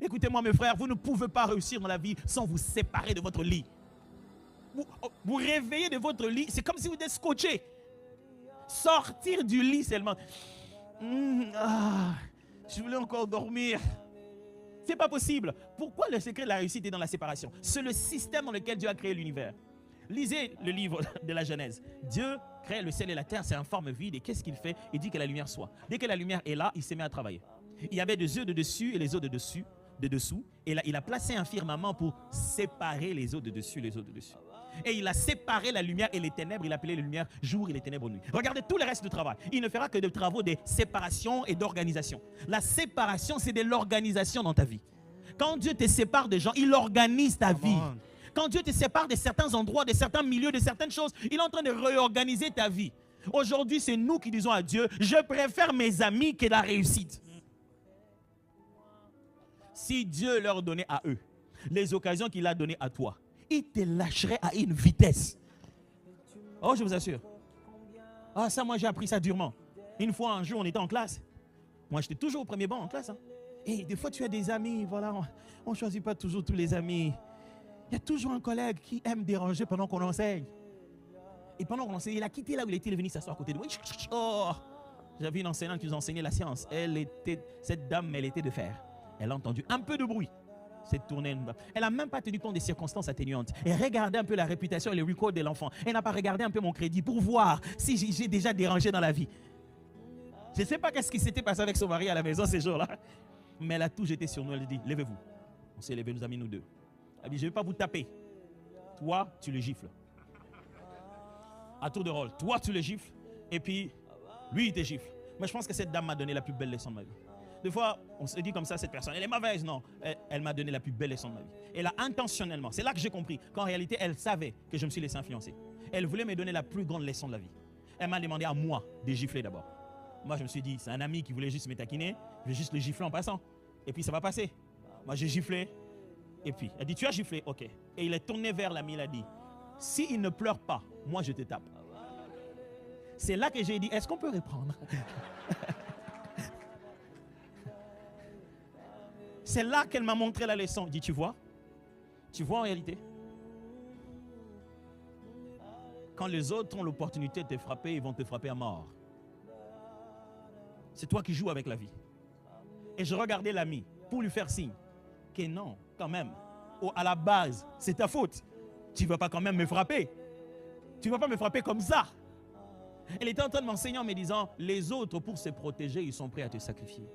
Écoutez-moi mes frères, vous ne pouvez pas réussir dans la vie sans vous séparer de votre lit. Vous réveillez de votre lit, c'est comme si vous êtes scotché. Sortir du lit seulement. Je voulais encore dormir. C'est pas possible. Pourquoi le secret de la réussite est dans la séparation? C'est le système dans lequel Dieu a créé l'univers. Lisez le livre de la Genèse. Dieu crée le ciel et la terre, c'est en forme vide. Et qu'est-ce qu'il fait? Il dit que la lumière soit. Dès que la lumière est là, il se met à travailler. Il y avait des œufs de dessus et les œufs de dessous. Et là, il a placé un firmament pour séparer les œufs de dessus et les œufs de dessus. Et il a séparé la lumière et les ténèbres. Il a appelé les lumières jour et les ténèbres nuit. Regardez tout le reste du travail. Il ne fera que des travaux de séparation et d'organisation. La séparation, c'est de l'organisation dans ta vie. Quand Dieu te sépare des gens, il organise ta vie. Quand Dieu te sépare de certains endroits, de certains milieux, de certaines choses, il est en train de réorganiser ta vie. Aujourd'hui, c'est nous qui disons à Dieu, je préfère mes amis que la réussite. Si Dieu leur donnait à eux les occasions qu'il a données à toi, il te lâcherait à une vitesse. Oh, je vous assure. Ah, ça, moi, j'ai appris ça durement. Une fois, un jour, on était en classe. Moi, j'étais toujours au premier banc en classe. Et des fois, tu as des amis. Voilà, on ne choisit pas toujours tous les amis. Il y a toujours un collègue qui aime déranger pendant qu'on enseigne. Et pendant qu'on enseigne, il a quitté là où il était, il est venu s'asseoir à côté de moi. Oh, j'avais une enseignante qui nous enseignait la science. Cette dame, elle était de fer. Elle a entendu un peu de bruit. S'est tournée. Elle n'a même pas tenu compte des circonstances atténuantes. Elle regardait un peu la réputation et les records de l'enfant. Elle n'a pas regardé un peu mon crédit pour voir si j'ai déjà dérangé dans la vie. Je ne sais pas qu'est-ce qui s'était passé avec son mari à la maison ces jours-là. Mais elle a tout jeté sur nous. Elle a dit, levez-vous. On s'est levés, nous a mis nous deux. Elle a dit, je ne vais pas vous taper. Toi, tu le gifles. À tour de rôle. Toi, tu le gifles. Et puis, lui, il te gifle. Mais je pense que cette dame m'a donné la plus belle leçon de ma vie. Des fois, on se dit comme ça, cette personne, elle est mauvaise. Non, elle m'a donné la plus belle leçon de ma vie. Elle a intentionnellement, c'est là que j'ai compris qu'en réalité, elle savait que je me suis laissé influencer. Elle voulait me donner la plus grande leçon de la vie. Elle m'a demandé à moi de gifler d'abord. Moi, je me suis dit, c'est un ami qui voulait juste me taquiner, je vais juste le gifler en passant. Et puis, ça va passer. Moi, j'ai giflé. Et puis, elle dit, tu as giflé? Ok. Et il est tourné vers l'ami, il a dit, s'il ne pleure pas, moi, je te tape. C'est là que j'ai dit, est-ce qu'on peut reprendre? C'est là qu'elle m'a montré la leçon. Elle dit, tu vois en réalité, quand les autres ont l'opportunité de te frapper, ils vont te frapper à mort. C'est toi qui joues avec la vie. Et je regardais l'ami pour lui faire signe que non, quand même, à la base, c'est ta faute. Tu ne vas pas quand même me frapper. Tu ne vas pas me frapper comme ça. Elle était en train de m'enseigner en me disant, les autres, pour se protéger, ils sont prêts à te sacrifier.